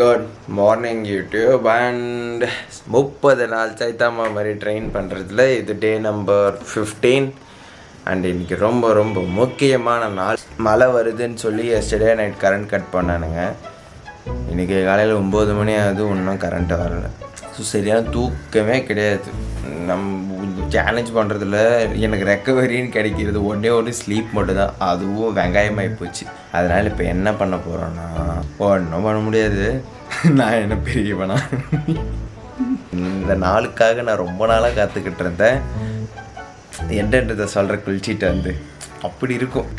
Good morning YouTube and 30 நாள் சைத்தாமா மாதிரி train பண்ணுறதுல இது டே நம்பர் 15 அண்ட் இன்றைக்கி ரொம்ப ரொம்ப முக்கியமான நாள். மழை வருதுன்னு சொல்லி எஸ்டர்டே நைட் கரண்ட் கட் பண்ணானுங்க. இன்றைக்கி காலையில் 9 மணி ஆகுது, இன்னும் கரண்ட்டு வரல. ஸோ சரியான தூக்கமே கிடையாது. சேலஞ்ச் பண்ணுறதுல எனக்கு ரெக்கவரின்னு கிடைக்கிறது ஒன்று ஸ்லீப் மட்டும் தான், அதுவும் வெங்காயமாகி போச்சு. அதனால் இப்போ என்ன பண்ண போகிறோன்னா ஒன்றும் பண்ண முடியாது. நான் என்ன பெரியவனா? இந்த நாளுக்காக நான் ரொம்ப நாளாக காத்துக்கிட்டு இருந்தேன். என்னன்றதை சொல்கிற குளிச்சிட்டு வந்து அப்படி இருக்கும்.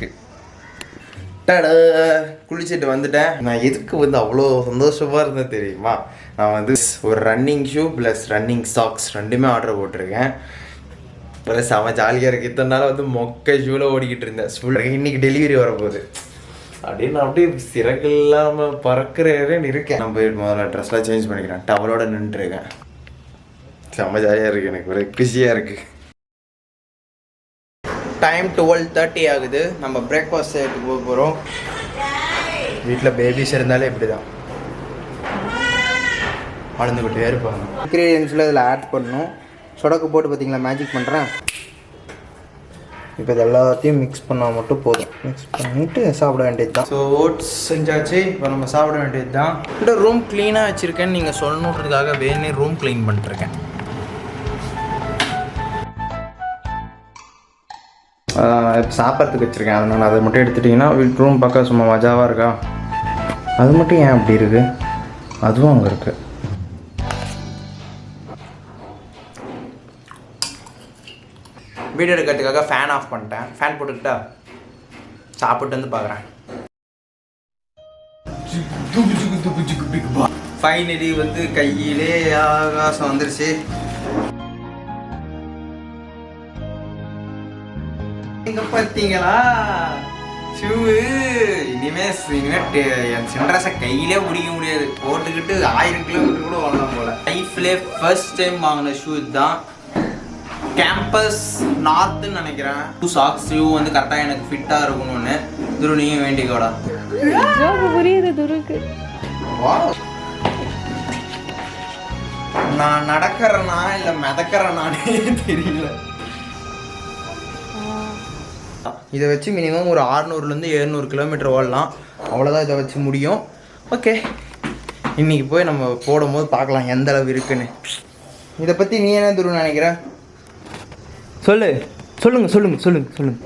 குளிச்சுட்டு வந்துட்டேன். நான் எதுக்கு வந்து அவ்வளோ சந்தோஷமாக இருந்தேன் தெரியுமா? நான் வந்து ஒரு running shoe plus running socks ரெண்டுமே ஆர்டர் போட்டிருக்கேன். ப்ளஸ் அவன் ஜாலியாக இருக்குது. இத்தனை நாள் வந்து மொக்க ஷூவில் ஓடிக்கிட்டு இருந்தேன். இன்னைக்கு டெலிவரி வரப்போகுது அப்படின்னு நான் அப்படியே சிறகு இல்லாமல் பறக்கிறேன்னு இருக்கேன். நான் போய் முதல்ல ட்ரெஸ்லாம் சேஞ்ச் பண்ணிக்கிறேன். டவலோட நின்றுருக்கேன். செம்ம ஜாலியாக இருக்குது, எனக்கு ஒரு குஷியாக இருக்குது. டைம் 12:30 ஆகுது. நம்ம பிரேக்ஃபாஸ்ட் எடுத்து போக போகிறோம். வீட்டில் பேபிஸ் இருந்தாலே இப்படி தான் வளர்ந்துக்கிட்டே இருப்பாங்க. இன்க்ரீடியன்ஸில் இதில் ஆட் பண்ணணும். சொடக்கு போட்டு பார்த்தீங்களா, மேஜிக் பண்ணுறேன். இப்போ இது எல்லாத்தையும் மிக்ஸ் பண்ணால் மட்டும் போதும். மிக்ஸ் பண்ணிவிட்டு சாப்பிட வேண்டியது தான். ஸோ ஓட்ஸ் செஞ்சாச்சு, இப்போ நம்ம சாப்பிட வேண்டியது தான். இந்த ரூம் க்ளீனாக வச்சுருக்கேன்னு நீங்கள் சொல்லணுன்றதுக்காக வேணே ரூம் க்ளீன் பண்ணிட்டுருக்கேன். சாப்பிட்றதுக்கு வச்சுருக்கேன். அதனால் அதை மட்டும் எடுத்துட்டிங்கன்னா ரூம் பார்க்க சும்மா மஜாவாக இருக்கா? அது மட்டும் ஏன் அப்படி இருக்குது? அதுவும் அங்கே இருக்குது. வீடியோ எடுக்கிறதுக்காக ஃபேன் ஆஃப் பண்ணிட்டேன். ஃபேன் போட்டுக்கிட்டா சாப்பிட்டு வந்து பார்க்குறேன். ஃபைனலி வந்து கையிலே ஆகாசம் வந்துருச்சு. பார்த்தீங்களா ஷூ? இனிமே என் சின்ரஸை கையிலே பிடிக்க முடியாது. போட்டுக்கிட்டு 1000 கிலோமீட்டர் கூட வாங்கலாம் போல. லைஃப்லே ஃபர்ஸ்ட் டைம் வாங்கின ஷூ தான். கேம்பஸ் நார்த்துன்னு நினைக்கிறேன். சாக்ஸ் ஷூ வந்து கரெக்டாக எனக்கு ஃபிட்டாக இருக்கணும்னு. துரு நீயும் வேண்டிக்கோடா. புரியுது துருக்கு. நான் நடக்கிறேனா இல்லை மிதக்கிறேனானே தெரியல. இதை வச்சு மினிமம் ஒரு 600லேருந்து 700 கிலோமீட்டர் ஓடலாம். அவ்வளோதான் இதை வச்சு முடியும். ஓகே, இன்றைக்கி போய் நம்ம போடும்போது பார்க்கலாம் எந்த அளவு இருக்குன்னு. இதை பற்றி நீ என்ன துரு நினைக்கிற? சொல்லுங்கள்.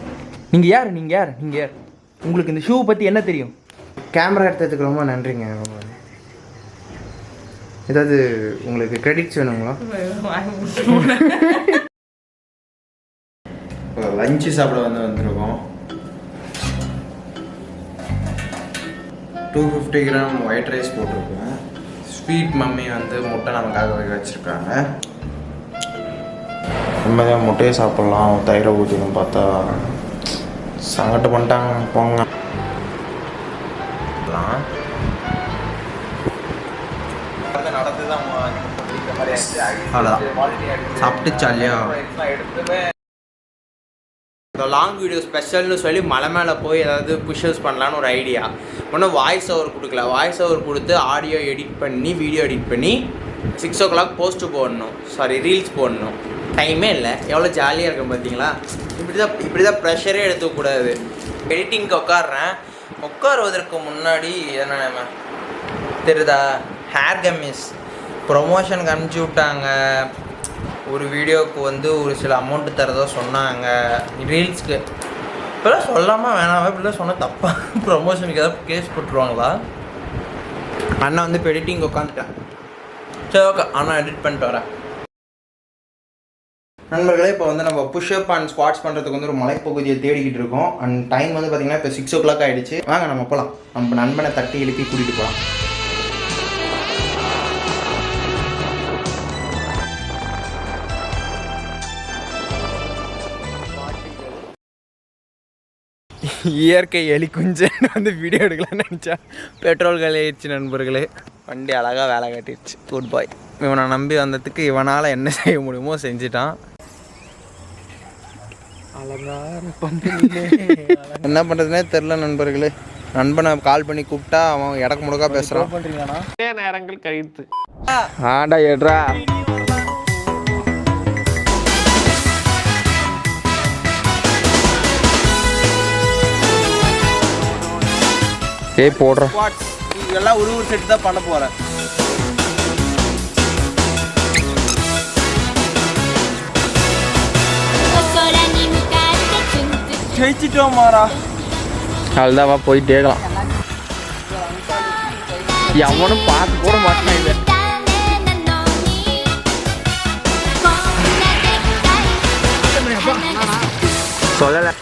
நீங்கள் யார்? உங்களுக்கு இந்த ஷூ பற்றி என்ன தெரியும்? கேமரா எடுத்ததுக்கு ரொம்ப நன்றிங்க. ஏதாவது உங்களுக்கு கிரெடிட்ஸ் வேணுங்களா? லஞ்சு சாப்பிட வந்துருக்கோம். 250 கிராம் ஒயிட் ரைஸ் போட்டிருக்கேன். ஸ்வீட் மம்மி வந்து முட்டை நமக்காக வச்சுருக்காங்க. உண்மையாக முட்டையை சாப்பிட்லாம், தயிரை ஊற்றிடும் பார்த்தா சங்கட்டு பண்ணிட்டாங்க. போங்க சாப்பிட்டு சாலியா இந்த லாங் வீடியோ ஸ்பெஷல்னு சொல்லி மலை மேலே போய் ஏதாவது புஷ்அப்ஸ் பண்ணலான்னு ஒரு ஐடியா. ஒன்றும் வாய்ஸ் ஓவர் கொடுக்கல. வாய்ஸ் ஓவர் கொடுத்து ஆடியோ எடிட் பண்ணி வீடியோ எடிட் பண்ணி 6 o'clock போஸ்ட்டு போடணும், ரீல்ஸ் போடணும். டைமே இல்லை. எவ்வளோ ஜாலியாக இருக்கும் பார்த்தீங்களா? இப்படி தான் ப்ரெஷரே எடுத்துக்கூடாது. எடிட்டிங்க்கு உட்காருவதற்கு முன்னாடி என்ன தெரியுதா, ஹேர் கம்மிஸ் ப்ரொமோஷனுக்கு அனுப்பிச்சி விட்டாங்க. ஒரு வீடியோவுக்கு வந்து ஒரு சில அமௌண்ட்டு தரதோ சொன்னாங்க. ரீல்ஸ்க்கு இப்போலாம் சொல்லாமல் வேணாமல் இப்படிலாம் சொன்னால் தப்பாக ப்ரொமோஷனுக்கு ஏதாவது கேஸ் போட்டுருவாங்களா? அண்ணா வந்து இப்போ எடிட்டிங் உட்காந்துட்டேன். சரி ஓகே, அண்ணா எடிட் பண்ணிட்டு வரேன். நண்பர்களே, இப்போ வந்து நம்ம புஷ்அப் அண்ட் ஸ்குவாட்ஸ் பண்ணுறதுக்கு வந்து ஒரு மலைப்பகுதியை தேடிக்கிட்டு இருக்கோம். அண்ட் டைம் வந்து பார்த்திங்கன்னா இப்போ 6 o'clock ஆகிடுச்சு. வாங்க நம்ம போகலாம். நம்ம நண்பனை தட்டி எழுப்பி கூட்டிகிட்டு போகலாம். இயற்கை எலி குஞ்சன்னு வந்து வீடியோ எடுக்கலான்னு நினச்சா பெட்ரோல் காலியாயிடுச்சு நண்பர்களே. வண்டி அழகாக வேலை காட்டிடுச்சு. குட் பாய். இவனை நம்பி வந்ததுக்கு இவனால் என்ன செய்ய முடியுமோ செஞ்சுட்டான். என்ன பண்ணுறதுனே தெரில நண்பர்களே. நண்பனை கால் பண்ணி கூப்பிட்டா அவன் இடக்கு முடுக்கா பேசுகிறான். பண்ணுறீங்கண்ணா நேரங்கள் கழித்து ஆண்டா ஏட்ரா ஏய் போடுற இதெல்லாம் ஒரு செட் தான் பண்ண போகிறேன். ஜெயிச்சிட்டோம் மாறா. அதுதான் போயிட்டே இருக்கலாம். எவனும் பார்த்து போட மாட்டேன் இதை. சொல்லலை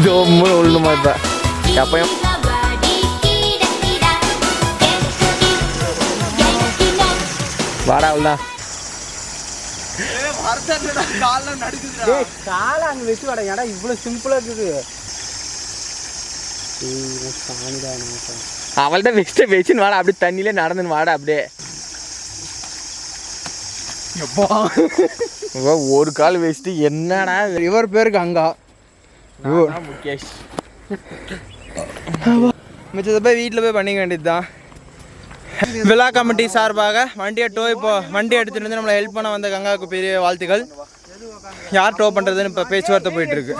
ஜோம்னு ஒழுணுமா இப்போ எப்பயும் வாடா அவ்வளோதான். காலை அங்கே வச்சு வாடா. ஏடா இவ்வளோ சிம்பிளாக இருக்குது. அவள்கிட்ட வச்சுன்னு வாடா அப்படியே தண்ணியிலே நடந்துன்னு வாடா அப்படியே. ஒரு கால் வச்சுட்டு என்னடா இவர் பேருக்கு அங்கா முகேஷ் மிச்சத்தை போய் வீட்டில் போய் பண்ணிக்க வேண்டியது தான். விழா கமிட்டி சார்பாக வண்டியை இப்போ வண்டி எடுத்துகிட்டு வந்து நம்மளை ஹெல்ப் பண்ண வந்த கங்காவுக்கு பெரிய வாழ்த்துக்கள். யார் டோ பண்ணுறதுன்னு இப்போ பேச்சுவார்த்தை போயிட்டு இருக்கு.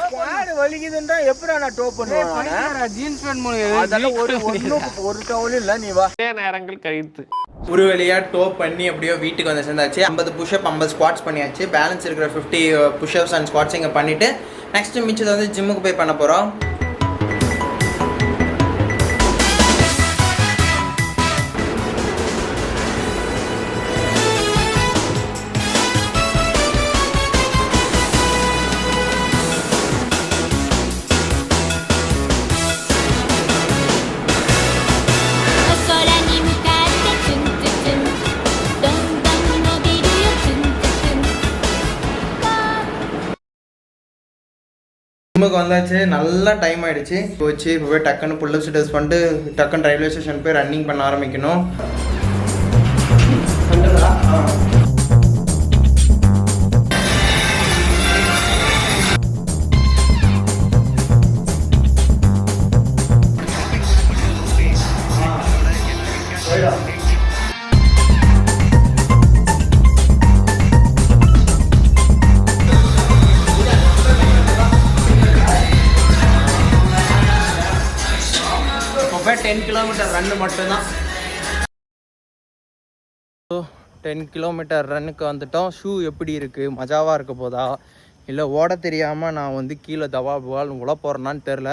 வலிக்குதுன்றா எப்படி நான் டோ பண்ணுவேன்? ஜீன்ஸ் பேண்ட் மூலம் ஒரு டவுலும் இல்லை. நீ வா நேரங்கள் கழித்து ஒரு வழியாக டோ பண்ணி அப்படியோ வீட்டுக்கு வந்து சேர்ந்தாச்சு. 50 புஷ்அப் 50 ஸ்குவாட்ஸ் பண்ணியாச்சு. பேலன்ஸ் இருக்கிற 50 புஷ்அப்ஸ் அண்ட் ஸ்குவாட்ஸ் இங்கே பண்ணிவிட்டு நெக்ஸ்ட்டு மிச்சத்தை வந்து ஜிம்முக்கு போய் பண்ண போகிறோம். ஜிம்முக்கு வந்தாச்சு. நல்லா டைம் ஆகிடுச்சு. போச்சு இப்போ போய் டக்குன்னு புல்லப் சிட்டர்ஸ் பண்ணிட்டு டக்குன்னு ரயில்வே ஸ்டேஷன் போய் ரன்னிங் பண்ண ஆரம்பிக்கணும். இப்போ 10 கிலோமீட்டர் ரன்னு மட்டும்தான். 10 கிலோமீட்டர் ரன்னுக்கு வந்துட்டோம். ஷூ எப்படி இருக்குது? மஜாவாக இருக்க போதா இல்லை ஓட தெரியாமல் நான் வந்து கீழே தவால் உள்ள போகிறேன்னான்னு தெரில.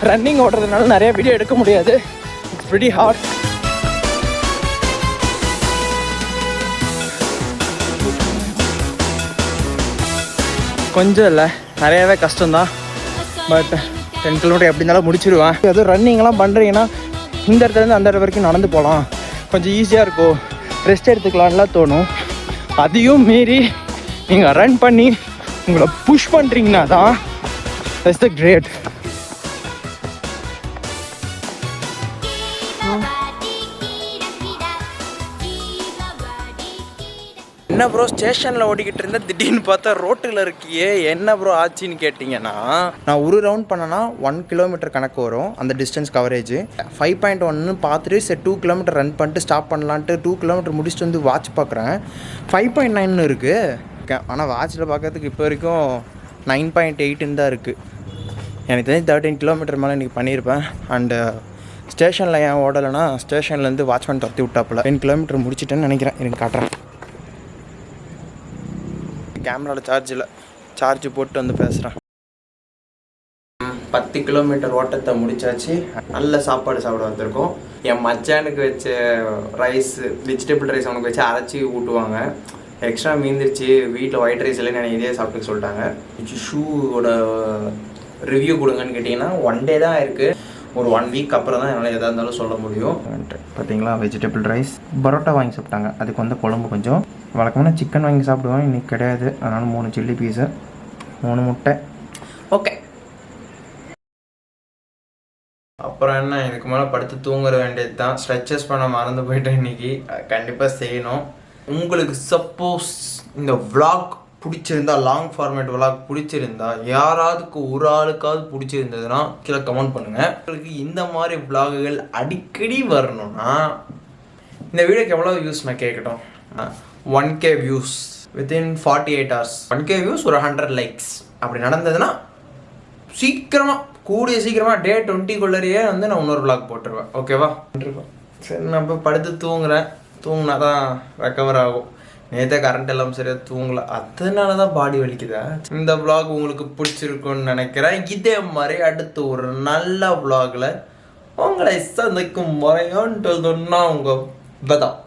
ரன்னிங் ஓடுறதுனால நிறைய வீடியோ எடுக்க முடியாது. It's very hard. கொஞ்சம் இல்லை நிறையாவே கஷ்டம்தான். பட் 10 கிலோமீட்டர் எப்படி இருந்தாலும் முடிச்சிடுவேன். எதுவும் ரன்னிங்லாம் பண்ணுறீங்கன்னா இந்த இடத்துலேருந்து அந்த இடம் வரைக்கும் நடந்து போகலாம், கொஞ்சம் ஈஸியாக இருக்கும், ரெஸ்ட் எடுத்துக்கலாம்லாம் தோணும். அதையும் மீறி நீங்கள் ரன் பண்ணி உங்களை புஷ் பண்ணுறீங்கன்னா தான் தட்ஸ் த கிரேட். என்ன ப்ரோ ஸ்டேஷனில் ஓடிக்கிட்டு இருந்தால் திடீர்னு பார்த்தா ரோட்டில் இருக்கியே என்ன ப்ரோ ஆச்சுன்னு கேட்டிங்கன்னா, நான் ஒரு ரவுண்ட் பண்ணேன்னா 1 கிலோமீட்டர் கணக்கு வரும் அந்த டிஸ்டன்ஸ் கவரேஜ். 5.1 பார்த்துட்டு சரி 2 கிலோமீட்டர் ரன் பண்ணிட்டு ஸ்டாப் பண்ணலான்ட்டு 2 கிலோமீட்டர் முடிச்சுட்டு வந்து வாட்ச் பார்க்குறேன் 5.9 இருக்குது. ஆனால் வாட்சில் பார்க்கறதுக்கு இப்போ வரைக்கும் 9.8 தான் இருக்குது. எனக்கு தெரிஞ்சு 13 கிலோமீட்டர் மேலே இன்றைக்கி பண்ணியிருப்பேன். அண்டு ஸ்டேஷனில் ஏன் ஓடலைன்னா ஸ்டேஷன்லேருந்து வாட்ச்மேன் தத்தி விட்டாப்புல 10 கிலோமீட்டர் முடிச்சிட்டேன்னு நினைக்கிறேன். எனக்கு காட்டுறேன். கேமராவில் சார்ஜ் போட்டு வந்து பேசுகிறேன். 10 கிலோமீட்டர் ஓட்டத்தை முடிச்சாச்சு. நல்ல சாப்பாடு சாப்பிட வந்திருக்கோம். என் மச்சானுக்கு வச்ச ரைஸ், வெஜிடபிள் ரைஸ் அவனுக்கு வச்சு அரைச்சி ஊட்டுவாங்க. எக்ஸ்ட்ரா மீந்துருச்சு வீட்டில் ஒயிட் ரைஸ் இல்லைன்னு எனக்கு இதே சாப்பிட்டு சொல்லிட்டாங்க. ஷூவோட ரிவ்யூ கொடுங்கன்னு கேட்டிங்கன்னா 1 டே தான் இருக்குது. ஒரு 1 வீக் அப்புறம் தான் என்னால் எதாக இருந்தாலும் சொல்ல முடியும். பார்த்தீங்களா வெஜிடபிள் ரைஸ், பரோட்டா வாங்கி சாப்பிட்டாங்க. அதுக்கு வந்து குழம்பு கொஞ்சம். வழக்கமான சிக்கன் வாங்கி சாப்பிடுவேன், இன்றைக்கி கிடையாது. அதனால் 3 சில்லி பீஸு, 3 முட்டை. ஓகே, அப்புறம் என்ன, இதுக்கு மேலே படுத்து தூங்குற வேண்டியது தான். ஸ்ட்ரெச்சஸ் பண்ண மறந்து போயிட்டேன் இன்றைக்கி. கண்டிப்பாக செய்யணும். உங்களுக்கு சப்போஸ் இந்த vlog பிடிச்சிருந்தா, லாங் ஃபார்மேட் vlog பிடிச்சிருந்தா, யாராவதுக்கு ஒரு ஆளுக்காவது பிடிச்சிருந்ததுன்னா கீழே கமெண்ட் பண்ணுங்கள். உங்களுக்கு இந்த மாதிரி vlogகள் அடிக்கடி வரணும்னா இந்த வீடியோக்கு எவ்வளோ வியூஸ் நான் கேட்கட்டும். 1K views within 48 hours, 1K views, ஒரு 100 லைக்ஸ் அப்படி நடந்ததுன்னா சீக்கிரமாக, கூடிய சீக்கிரமாக டே 20 வந்து நான் இன்னொரு vlog போட்டுருவேன். ஓகேவா? சரி, நான் இப்போ படுத்து தூங்குறேன். தூங்கினா தான் ரெக்கவர் ஆகும். நேற்றே கரண்ட் எல்லாம் சரியாக தூங்கலை, அதனால தான் பாடி வலிக்குதா. இந்த vlog உங்களுக்கு பிடிச்சிருக்குன்னு நினைக்கிறேன். இதே மாதிரி அடுத்து ஒரு நல்ல vlogல உங்களை சந்திக்கும் முறையோன்ட்டு சொன்னால் உங்கள் பதம்.